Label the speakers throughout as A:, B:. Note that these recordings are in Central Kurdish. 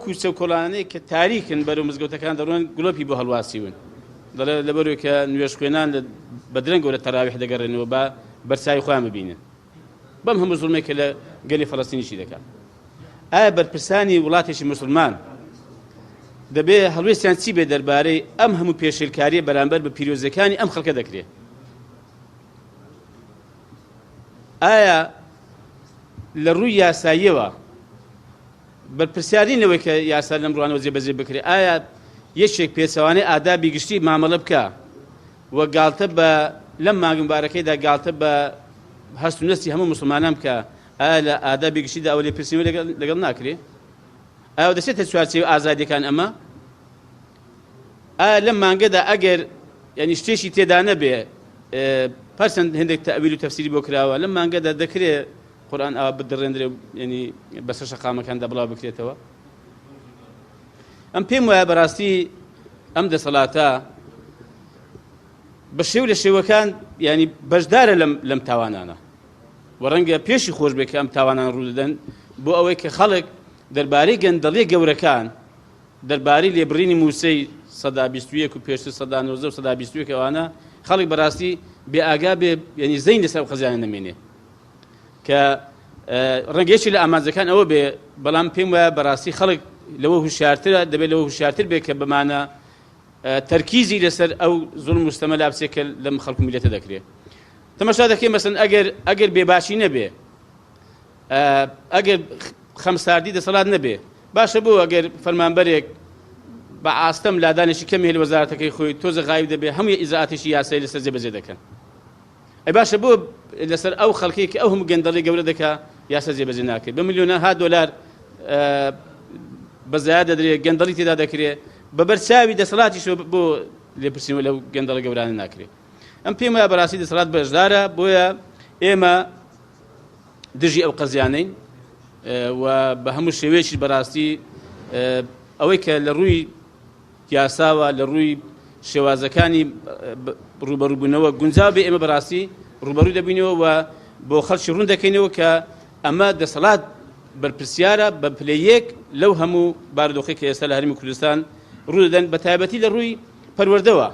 A: کوچە کۆڵانەی کە تاریکن بەرەو مزگەوتەکان دەڕۆن گڵۆپی بۆ هەڵواسیون دەڵێ لەبەرەوەی کە نوێژ خوێنان بە درەنگ گەورە تەراویح دەگەڕێنەوە بە بەرچاوی خۆیان ببینن بەم هەموو زوڵمێک کە لە گەلی فەڵەستینیشی دەکات ئایا بەرپرسانی وڵاتێکی موسڵمان دەبێ هەڵوێستیان چی بێ دەربارەی ئەم هەموو پێشێلکاریە بەرامبەر بە پیرۆزەکانی ئەم خەڵکە دەکرێت ئایا لە ڕووی یاساییەوە بەرپرسیارینەوەی کە یاسا لەم ڕوانەوە جێبەجێ بکرێت ئایا یەکێک پێچەوانەی ئادابی گشتی مامەڵە بکە وە گاڵتە بە لەم مانگ مبارەکەیدا گاڵتە بە هەست و نەستی هەموو موسڵمانان بکە ئایا لە ئادابی گشتیدا ئەوە لێپرسینەوە لەگەڵ ناکرێت ئایا دەچێتە چوارچێوە ئازادیەکان ئەمە ئایا لەم مانگەدا ئەگەر یعنی شتێکی تێدا نەبێ پەرچەند هەندێک تەویل و تەفسیری بۆ کراوە لەم مانگەدا دەکرێت قورئان ئەوە بدڕێنرێ ینی بەسەر شەقامەکاندا بڵاو بکرێتەوە ئەم پێم وایە بەڕاستی ئەم دەسەڵاتە بە شێو لە شێوەکان ینی بەشدارە لەم تاوانانە و ڕەنگە پێشی خۆش بێ کە ئەم تاوانان ڕوو دەدەن بۆ ئەوەی کە خەڵک دەربارەی گەندەڵیە گەورەکان دەربارەی لێبڕینی موسەی سەدا 21 و پێشتر سەدا 19 و سەدا 21 ئەوانە خەڵک بەڕاستی بێئاگا بێ ینی زەین لەسەر خەزیانە نەمێنێ کە ڕەنگەیەکی لە ئامانجەکان ئەوە بێ بەڵام پێم وایە بەڕاستی خەڵک لەوە هوشیارترە دەبێت لەوە هوشیارتر بێ کە بمانە تەرکیزی لەسەر ئەو زوڵم مستەمە لابسێت کە لەم خەڵک و میلەتە دەکرێت تەماشا دەکەین مەسەن ئەگەر بێباشی نەبێ ئەگەر خەمساردی دەسەڵات نەبێ باشە بۆ ئەگەر فەرمانبەرێک بە ئاستەم لادانێکی کەمی هەیە لە وەزارەتەکەی خۆی تۆزە غایب دەبێ هەموو ئیزاعاتێکی یاسایی لەسەر جێبەجێ دەکەن ئەی باشە بۆ لەسەر ئەو خەڵکی کە ئەو هەموو گەندەڵی گەورە دەکا یاسا جێبەجێ ناکرێت بە ملیۆنەها دۆلار بەزایە دەدرێت گەندەڵی تێدا دەکرێت بە بەرچاوی دەسەڵاتیش بۆ لێپرسینەوە لەو گەندەڵە گەورانە ناکرێت ئەم پێم وایە بەڕاستی دەسەڵات بەشدارە بۆیە ئێمە دژی ئەو قەزیانەین و بە هەموو شێوەیەکی بەڕاستی ئەوەی کە لە ڕووی یاساوە لە ڕووی شێوازەکانی ڕوبەڕووبوونەوە گونجاو بێ ئێمە بەڕاستی ڕوبەڕووی دەبینەوە و بۆ خەڵکی ڕوون دەکەینەوە کە ئەمە دەسەڵات بەرپرسیارە بە پلەیەک لەو هەموو بارودۆخی کە ئێستا لە هەرێمی کوردستان ڕوو دەدەن بە تایبەتی لە ڕووی پەروەردەوە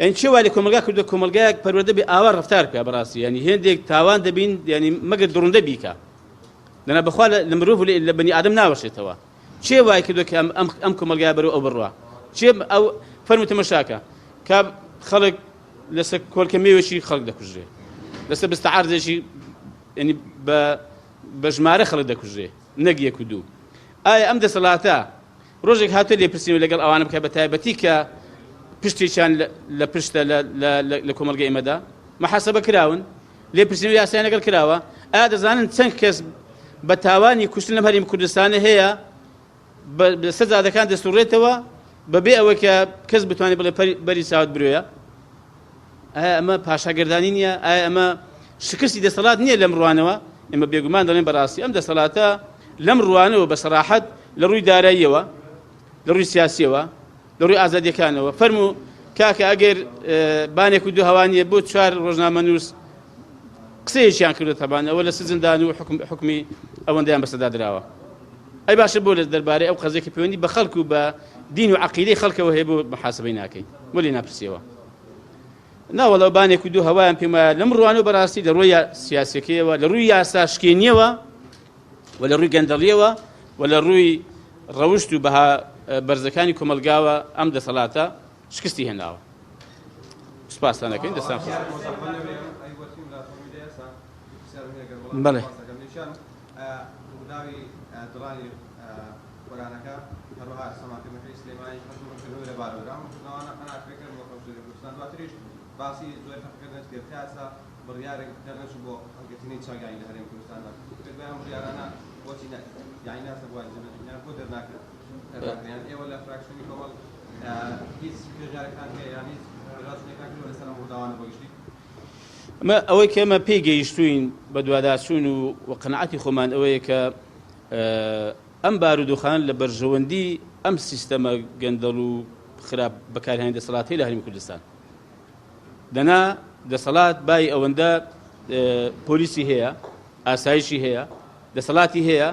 A: یعنی چێ وای لە کۆمەلگا کردو کۆمەلگایەک پەروەردە بێ ئاوا ڕەفتار بکە بەڕاستی ینی هێندێک تاوان دەبین ینی مەگەر دڕوندە بیکە دەنا بەخوا لە مرۆڤ لە بەنی ئادەم ناوەشێتەوە چێ وای کردو کە ئەم کۆمەلگای بەرەو ئەو بڕوە چێ ئەو فەرمو تەماشاکە کە خەڵک لەسەر کۆلکەمێوێکی خەڵک دەکوژێ لەسەر بستەعارضێکی ینی بە ژمارە خەڵک دەکوژێ نەک یەک و دوو ئایا ئەم دەسەڵاتە ڕۆژێک هاتووە لێپرسینەوە لەگەڵ ئەوانە بکە بە تایبەتی کە پشتێکیان لە پشتە لە کۆمەلگای ئێمەدا مەحاسەبە کراون لێپرسینەوە یاساییان لەگەڵ کراوە ئایا دەزانن چەند کەس بە تاوانی کوشتن لەم هەرێمی کوردستانە هەیە سەجادەکان دەسوڕێتەوە بەبێ ئەوە کە کەس بتوانێت بڵێ بەری چاوت برۆیە ئایا ئەمە پاشاگردانی نییە ئایا ئەمە شکستی دەسەڵات نییە لەم ڕوانەوە ئێمە بێگومان دەڵێن بەڕاستی ئەم دەسەڵاتە لەم ڕوانەوە بە سەراحەت لە ڕووی داراییەوە لە ڕووی سیاسیەوە لە ڕووی ئازادیەکانەوە فەرموو کاکە ئەگەر بانێک و دوو هەوانیە بۆ 4 ڕۆژنامەنووس قسەیەکیان کردو تەبان ئەوە لە سزندان و حکمی ئەوەندەیان بەسەدا درراوە ئەی باشە بۆ لە دەربارەی ئەو قەزێکی پەیوەندی بە خەڵک و بە دین و عەقیدەی خەڵکەوە هەیە بۆ محاسبەی ناکەین وەلی ناپرسیەوە ناوەڵەوە بانێک و دوو هەوایان پێم وایە لەم ڕوانەوە بەڕاستی لە ڕووی سیاسەکەیەوە لە ڕووی یاسا شکێنیەوە و لە ڕووی گەندەڵیەوە و لە ڕووی ڕەوشت و بەها بەرزەکانی کۆمەلگاوە ئەم دەسەڵاتە شکستی هێناوە سوپاسان دەکەین دەستان بەڵێ
B: دڵانی وەرانەکە هەروەها سەماکردنەکەی سلێمانی هەردووکردنەوەی لە بارەوەران ناوانە قەناعەتپێکرد بۆ خەڵکی کوردستان دواتریش باسی زۆر فەرقکردن تێرکاسە بڕیارێک دەرنەچ بۆ هەڵگرتنی چاگایی لە هەرێمی کوردستاندا بەیان بڕیارانە بۆچی یانی ناسە بۆ یان بۆ دەرناکرد ئێوە لە فراکسیۆنی کۆمەڵ هیچ پێژارێکتان هەیە یان هیچ ڕاستێکتان کردووە لەسەر ئەم ڕووداوانە بۆ گشتی
A: ئەوەی کە ئێمە پێی گەیشتوین بە دوواداچوون و قەناعەتی خۆمان ئەوەیە کە ئەم بارودۆخان لە بەرژەوەندی ئەم سیستەمە گەندەڵ و خراپ بەکارهێنانی دەسەڵاتی لە هەرێمی کوردستان دەنا دەسەڵات بای ئەوەندە پۆلیسی هەیە ئاسایشی هەیە دەسەڵاتی هەیە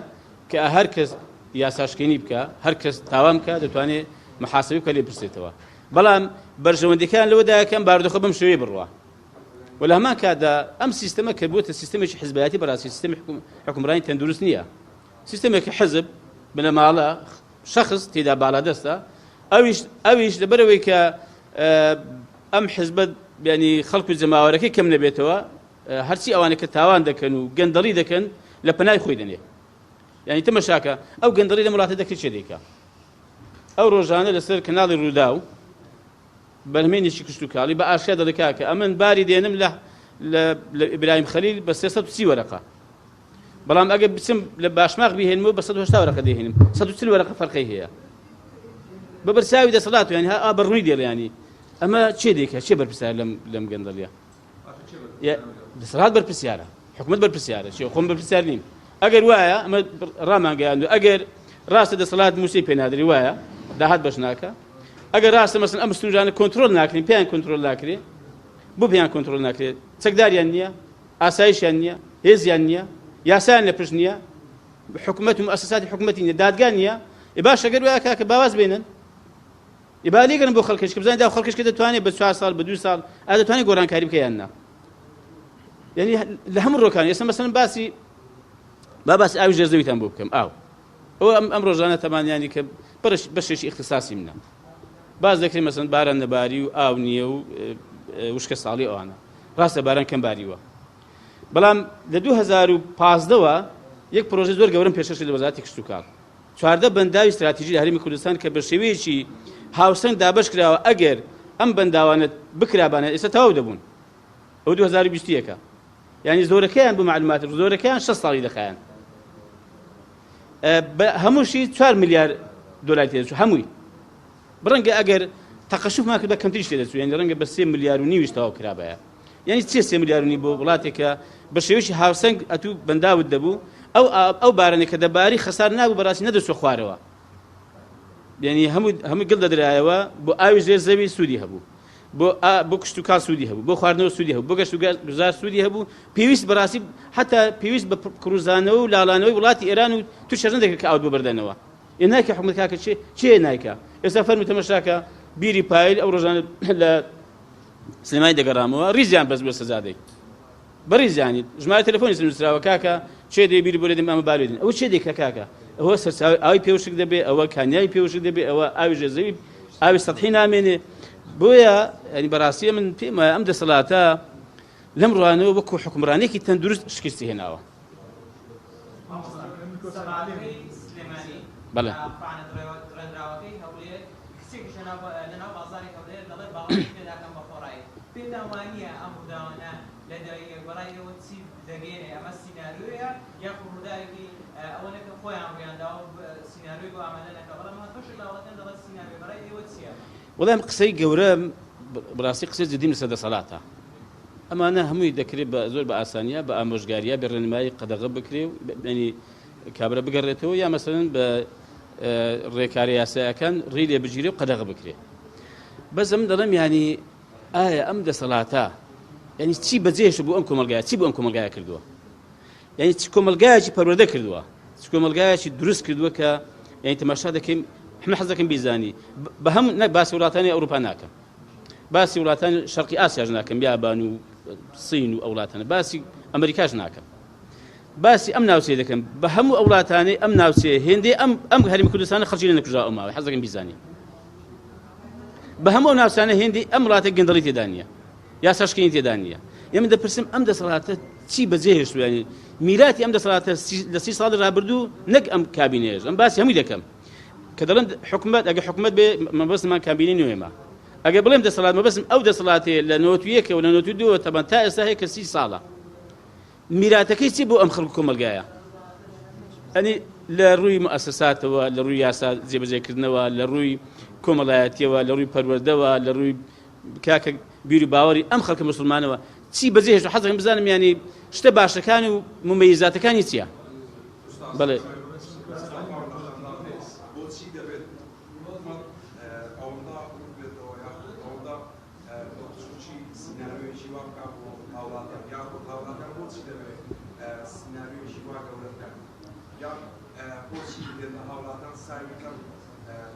A: کە هەر کەس یاساشکێنی بکە هەر کەس تاوان بکە دەتوانێت محاسبی بکە لێ پرسێتەوە بەڵام بەرژەوەندەکان لەوەدایەکەم بارودۆخە بەم شێوەیە بڕوە و لە هەمان کاتدا ئەم سیستەمە کە بووتە سیستەمێکی حیزبایەتی بەڕاستی سیستەمی حکومڕانی تەندروست نییە سیستەمێکی حزب بنەماڵە شخص تێدا باڵادەستە ئەویش لەبەرەوەی کە ئەم حزبە ینی خەڵکو جەماوەرەکەی کەم نەبێتەوە هەرچی ئەوانە کە تاوان دەکەن و گەندەڵی دەکەن لە پەنای خۆی دەنێ یعنی تەمەشاکە ئەو گەندەڵی لە وڵاتە دەکرد چێ دەیکا ئەو ڕۆژانە لەسەر کەناڵی ڕوودا و بەرهەمێنێکی کشت و کاڵی بە ئاشیا دەڵێکا کە ئەمن باری دێنم لە ئیبراهیم خەلیل بە 330 وەرەقە بەڵام ئەگەر بچم لە باشماغ بهێنمەوە بە 180 وەرەقە دەهێنم 140 وەرەقە فەرقی هەیە بە بەرچاوی دەسەڵات و ینی ها بەڕووی دێڵ ینی ئەمە چێ دێکە چێ بەرپرسیار لەم گەندەڵیە دەسەڵات بەرپرسیارە حکومەت بەرپرسیارە چێ خۆم بەرپرسیار نیم ئەگەر وایە ئەمە ڕامانگەیاندو ئەگەر ڕاستە دەسەڵات موسەی پێنادری وایە داهات بەش ناکە ئەگەر ڕاستە مەسەن ئەم ستونجانە کۆنتڕۆل ناکرین پێیان کۆنتڕۆل ناکرێ بۆ پێیان کۆنتڕۆل ناکرێت چەکداریان نییە ئاسایشیان نییە هێزیان نییە یاسایان لە پشت نییە حکومەت و مؤسساتی حکومەتی نییە دادگان نییە باش ئەگەر وایە کاکە باواز بێنن ئێبا لێگەن بۆ خەڵکش کە بزانین دا خەڵکش کە دەتوانێت بە 4 ساڵ بە 2 ساڵ دەتوانێت گۆڕانکاری بکە یان نا یعنی لە هەموو ڕۆکان ئێستا مەسەلەن باسی ئاوی ژێرزەویتان بۆ بکەم ئاو ئەوە ئەم ڕۆژانە تەمانیانی کە بەشێکی اختصاسی منە باز دەکرێت مەسەلەن باران نەباری و ئاو نییە و وشکە ساڵی ئەوانە ڕاستە باران کەم باریوە بەڵام لە 2015ەوە یەک پرۆژە زۆر گەورەم پێشکەش لە وەزارەتی کشت و کاڵ 14 بەنداوی استراتیژی لە هەرێمی کوردستان کە بە شێوەیەکی هاوسەنگ دابەش کراوە ئەگەر ئەم بەنداوانە بکرابانە ئێستا تەواو دەبوون ئەو 2021 یعنی زۆرەکەیان بۆ معلومات زۆرەکەیان 6 ساڵی دەخایەن هەمووشی 4 میلیارد دۆلاری تێدەچوو هەمووی بڕەنگە ئەگەر تەقەشوفمان کرد بە کەمتریش تێدەچوو یعنی ڕەنگە بە 3 میلیارد و نیویش تەواو کرابەیە یعنی چێ 3 میلیارد و نیو بۆ وڵاتێکە بە شێوەیەکی هاوسەنگ ئەتوو بەنداوت دەبوو ئەو بارانێک کە دەباری خەسار نابوو بەڕاستی نەدەچوە خوارەوە یعنی هەموو گڵ دەدرایەوە بۆ ئاوی ژێر زەوی سوودی هەبوو بۆ کشت و کاڵ سوودی هەبوو بۆ خواردنەوە سوودی هەبوو بۆ گەشت و گوزار سوودی هەبوو پێویست بەڕاستی حتا پێویست بە کروزانەوە و لاڵانەوەی وڵاتی ئێران و تو شەڕ نەدەکرد کە ئاوت ببەردەنەوە نایکە حکومەت کاکە چێ نایکە ئێستا فەرمی تەماشاکە بیری پایل ئەو ڕۆژانە لە سلێمانی دەگەڕامەوە ریزیان بەس بۆ سەزادەی بەڕیزیانی ژمارە تەلەفۆنی سنووسراوە کاکە چێ دەی بیری بۆ لێ دەم ئەمە بارێدن ئەوە چێ دێکە کاکە ئەوە سەرچاوی ئاوی پێوشک دەبێ ئەوە کانیایی پێوشک دەبێ ئەوە ئاوی ژێرزەوی ئاوی سەطحی نامێنێ بۆیە ینی بەڕاستی من پێمە ئەم دەسەڵاتە لەم ڕوانەوە وەکو حکومڕانێکی تەندروست شکستی هێناوە بەڵێ وەڵام قسەی گەورە بڕاستی قسەی جدیم لەسەر دەسەڵاتە ئەمانە هەمووی دەکرێت زۆر بە ئاسانیە بە ئامۆژگاریە بە ڕێنمایی قەدەغە بکرێ و ینی کابرا بگەڕێتەوە یا مەسەلەن بە ڕێکاری یاساییەکان ڕێی لێ بگیرێ و قەدەغە بکرێ بەس ئەم دەڵێم ینی ئایا ئەم دەسەڵاتە ینی چی بەجێش بوو ئەم کۆمەلگایە چی بۆ ئەم کۆمەلگایە کردووە ینی چ کۆمەلگایەکی پەروەردە کردووە چ کۆمەلگایەکی دروست کردووە کە ینی تەماشا دەکەین حمە حەز دەکەم بیزانی بە هەموو باسی وڵاتانی ئەوروپا ناکەم باسی وڵاتانی شەرقی ئاسیاش ناکەم یابان و سین و ئەو وڵاتانە باسی ئەمریکاش ناکەم باسی ئەم ناوچەیە دەکەم بە هەموو ئەو وڵاتانەی ئەم ناوچەیە هێندەی ئەم هەرێمی کوردستانە خەڵکی لێ نەکوژراوە ئەو ماوەی حەز دەکەم بیزانی بە هەموو ئەو ناوچانە هێندەی ئەم وڵاتە گەندەڵی تێدا نییە یا سەشکێنی تێدا نییە ئێمە دەپرسم ئەم دەسەڵاتە چی بەجێ هێشتووە ینی میراتی ئەم دەسەڵاتە لە 30 ساڵی ڕابردوو نەک ئەم کابینەیەش ئەم باسی هەمووی دەکەم کە دەڵێن حکومەت ئەگە حکومەت بێ مەبەستمان کابینەی نوێمە ئەگە بڵێم دەسەڵات مەبەستم ئەو دەسەڵاتێ لە 91 و لە 92 تەبەن تا ئێستا هەیە کە 30 ساڵە میراتەکەی چی بۆ ئەم خەڵک کۆمەلگایە ئەنی لە ڕووی مؤسساتەوە لە ڕووی یاسا جێبەجێکردنەوە لە ڕووی کۆمەڵایەتیەوە لە ڕووی پەروەردەوە لە ڕووی کاکە بیری باوەڕی ئەم خەڵکە مسلمانەوە چی بەجێهێشت حەز دەکەم بزانم ینی شتە باشەکان و ممەیزاتەکانی چییە بەڵێ
C: یا بۆچی دێن هاوڵاتان ساویەکەم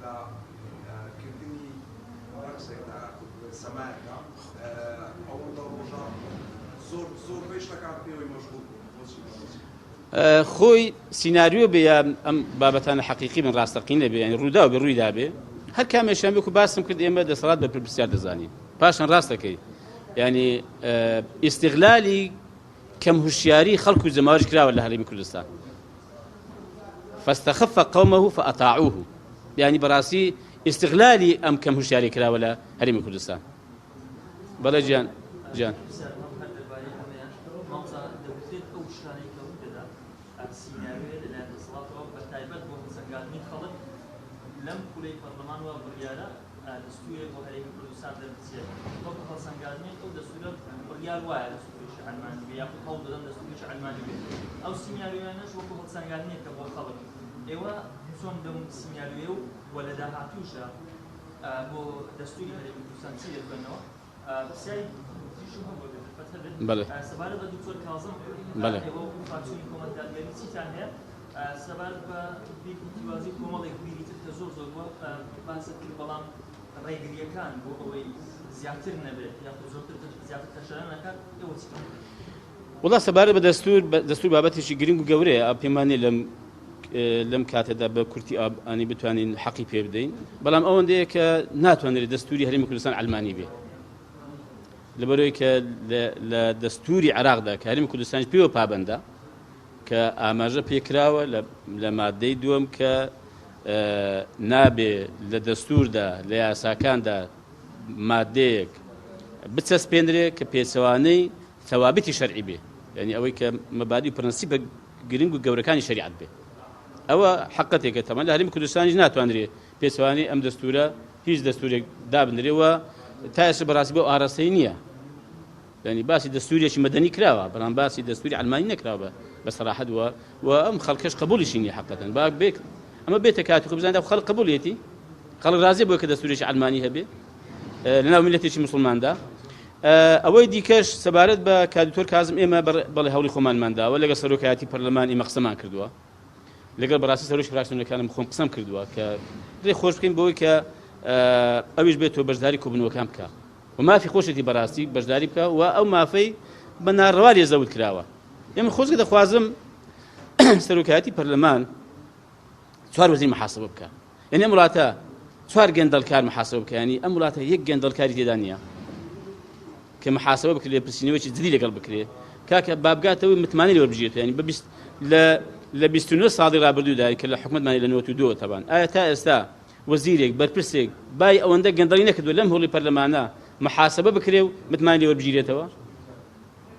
C: لە کردنی ڕقسێکدا سەمایەکە ئەوەندە ڕۆژە زۆر بێشتەکان پێوەی مەشغوڵ
A: خۆی سیناریۆ بێ ئەم بابەتانە حەقیقی من ڕاستەقین لێ بێ ینی ڕوودا و بێ ڕوویدا بێ هەر کامێشان بێ و باسم کرد ئێمە دەسەڵات بە پرسیار دەزانین پاشان ڕاستەکەی ینی ئیستیغلالی کەم هوشیاری خەڵک و زەماوەش کراوە لە هەرێمی کوردستان فاستخف قومه فأطاعوه يعني براسي استغلالي أم كم هوشياري كرا ولا هريم كردستان بلا جان
D: لم كل برلمان وبريالة دستور وهريم كردستان درسية وقت سنجازني أو دستور بريال واحد دستور علماني بياخد حوض دستور علماني أو سيناريوهاش وقت سنجازني كبر خبر ئێوە چۆن دەم سینیاروێ و وەلەدا هاتووشە بۆ دەستوری هەرێمی کوردستان چی دەکەنەوە پرسیاری دیشم هەبوو سەبارەت بە دکتۆر کاظم ئێوە فاکسیۆنی کۆمەلگاریەری چیتان هەیە سەبارەت بە بیرکردیوازی کۆمەڵێک بیری تر کە زۆر بووە باست کرد بەڵام ڕێگریەکان بۆ ئەوەی زیاتر نەبێت یاخود زۆرتر زیاتر تەشەرە نەکات ئێوە چیتان
A: وڵا سەبارەت بە دەستور بابەتێکی گرنگ و گەورەیە پێمانێ لەم کاتەدا بە کورتی ئانی بتوانین حەقی پێ بدەین بەڵام ئەوەندەیە کە ناتوانێت دەستوری هەرێمی کوردستان ئەلمانی بێ لەبەرەوەی کە لە دەستوری عێراقدا کە هەرێمی کوردستانیش پێوە پابەندە کە ئاماژە پێکراوە لە مادەی دووەم کە نابێ لە دەستوردا لە یاساکاندا مادەیەک بچەسپێنرێ کە پێچەوانەی ثەوابتی شەرعی بێ یعنی ئەوەی کە مەبادی و پرەنسیپە گرنگ و گەورەکانی شەریعەت بێ ئەوە حقەتێکە تەمان لە هەرێمی کوردستانیش ناتوانرێ پێچەوانەی ئەم دەستورە هیچ دەستورێک دابنرێەوە تا ئێستا بەڕاستی بۆ ئاراستەی نییە ینی باسی دەستوریەکی مەدەنی کراوە بەڵام باسی دەستوری ئەلمانی نەکراوە بە سەراحەت وە و ئەم خەڵکەش قبولیشی نییە حقەتەن باک بێک ئەمە بێتە کاتی خۆ بزانێت خەڵک قبولێتی خەڵک ڕازێ بۆ کە دەستوریەکی ئەلمانی هەبێ لەناو میلەتێکی موسڵماندا ئەوەی دیکەش سەبارەت بە کادکتۆر کازم ئێمە بەڵێ هەوڵی خۆمانمانداوە لەگەڵ سەرۆکایەتی پەرلەمان ئێمە قسەمان کردووە لەگەڵ بەڕاستی سەرۆکی فراکسیۆنەکانم خۆم قسەم کردووە کە ڕێ خۆش بکەین بۆی کە ئەویش بێت تۆ بەشداری کۆبنەوەکان بکە و مافی خۆشێتی بەڕاستی بەشداری بکە و ئەو مافەی بە ناڕەوا لێزەوت کراوە ئێمە خۆشکە دەخوازم سەرۆکایەتی پەرلەمان 4 وەزیر محاسبە بکە یعنی ئەم وڵاتە 4 گەندەڵکار محاسبە بکە ینی ئەم وڵاتە یەک گەندەڵکاری تێدا نییە کە محاسبە بکرێت لێ پرسیینەوەی جدی لەگەڵ بکرێت کاکە بابگاتەوەی متمانی لێوەربژێت ینی لە 29 ساڵی ڕابردوودا کە لە حکومەتمانی لە 92 تەبان ئایا تا ئێستا وەزیرێک بەرپرسێک بای ئەوەندە گەندەڵی نەکردووە لەم هەوڵی پەرلەمانە محاسبە بکرێ و متمانی لێوەربژێتەوە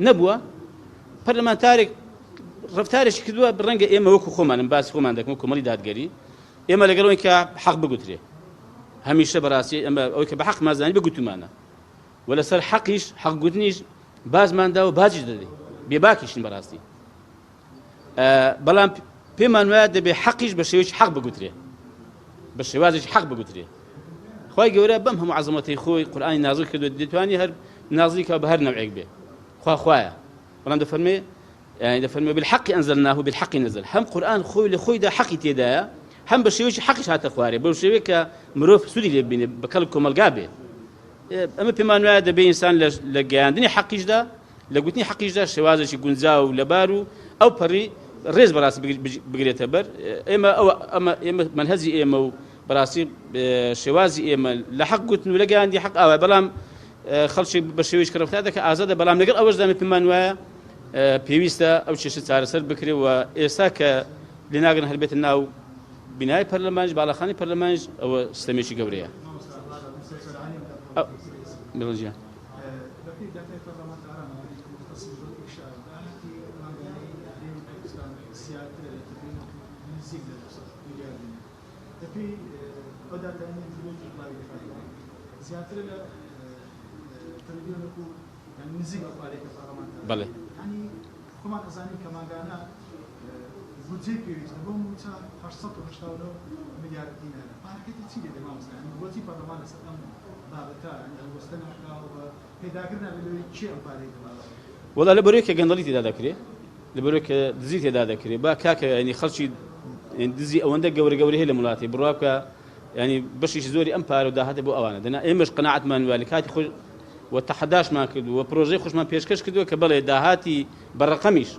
A: نەبووە پەرلەمانتارێک ڕفتارێکی کردووە ڕەنگە ئێمە وەکو خۆمانم باسی خۆمان دەکەم کۆمەڵی دادگەری ئێمە لەگەڵەوەی کە حەق بگوترێ هەمیشە بەڕاستی ئەمە ئەوەی کە بە حەق مازانی بگوتمانە و لەسەر حەقیش حەقگوتنیش بازماندا و باجیش دەدەی بێباکیشن بەڕاستی بەڵام پێمان وایە دەبێ حەقیش بە شێوەیەکی حەق بگوترێ بە شێوازێکی حەق بگوترێ خوای گەورە بەم هەموو عەزەمەتەی خۆی قورئانی نازڵ کردووە دەتوانی هەر نازڵیکە بە هەر نەوعێک بێ خوایە بەڵام دەفەرمێ بالحەق ئەنزەلناه بالحەق نەزل هەم قورئان خۆی لە خۆیدا حەقی تێدایە هەم بە شێوەیەکی حەقیش هاتە خوارێ بەو شێوەیە کە مرۆڤ سوودی لێ ببینێ بە کەڵک کۆمەلگا بێ ئەمە پێمان وایە دەبێ ئینسان لە گەیاندنی حەقیشدا لە گوتنی حەقیشدا شێوازێکی گونجاو و لەبار و ئەو پەڕی ڕێز بەڕاستی بگرێتە بەر ئێمە منهەجی ئێمە و بەڕاستی شێوازی ئێمە لە حەق گوتن و لە گەیاندی حەق ئاوە بەڵام خەڵکی بە شێوەیەکی کە ڕەفتار دەکات ئازادە بەڵام لەگەڵ ئەوەشدا پێمان وایە پێویستە ئەو کێشە چارەسەر بکرێ و ئێستا کە لێناگرن هەر بێتە ناو بینای پەرلەمانیش باڵەخانی پەرلەمانیش ئەوە سیستەمێکی گەورەیە بڵجیان
E: زیاتر لە تەلەڤیزیۆنێک و نزیک بە پارێکە پەرلەمانتار
A: بەڵێ
E: ینی خۆمان ئەزانین کە ماگانە بودجێ پێویستە بۆ موچە 889 میلیارد دینارە پارەکەتی چی لێ دەمامۆستا بۆچی پەرلەمان لەسەر ئەم بابەتە هەڵوەستە ناکراوە بە پەیداکردن لەوەی چی ئەم پارەی دەماوە
A: وەڵا لەبەرەوەی کە گەندەڵی تێدا دەکرێت لەبەرەوەی کە دزی تێدا دەکرێت با کاکە ینی خەڵکی دزی ئەوەندە گەورە گەورە هەیە لە وڵاتی بڕوا بکە ینی بەشیش زۆری ئەم پارە و داهاتە بۆ ئەوانە دەنا ئێمەش قەناعەتمان وە لە کاتی خۆش و تەحەداشمان کردو و پرۆژەی خۆشمان پێشکەش کردووە کە بەڵێ داهاتی بەڕەقەمیش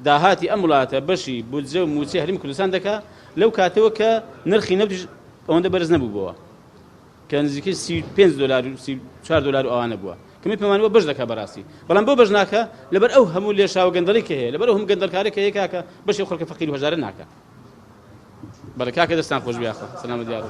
A: داهاتی ئەم وڵاتە بەشی بودجە و موچەی هەرێمی کوردستان دەکا لەو کاتەوە کە نرخی نەفتیش ئەوەندە بەرز نەبوو بووە کە نزیکەی 35 دلار و 34 دلار و ئەوانە بووە کەمی پەیمانەوە بەش دەکا بەڕاستی بەڵام بۆ بەش ناکە لەبەر ئەو هەموو لێشاو گەندەڵی کە هەیە لەبەر ئەو هەموو گەندەڵکاری کە هەیە کاکە بەشی خەڵکە فەقیر و هەژارە ناکە بەڵێ کاکە دەستان خۆش بیاخە سەلامت دیار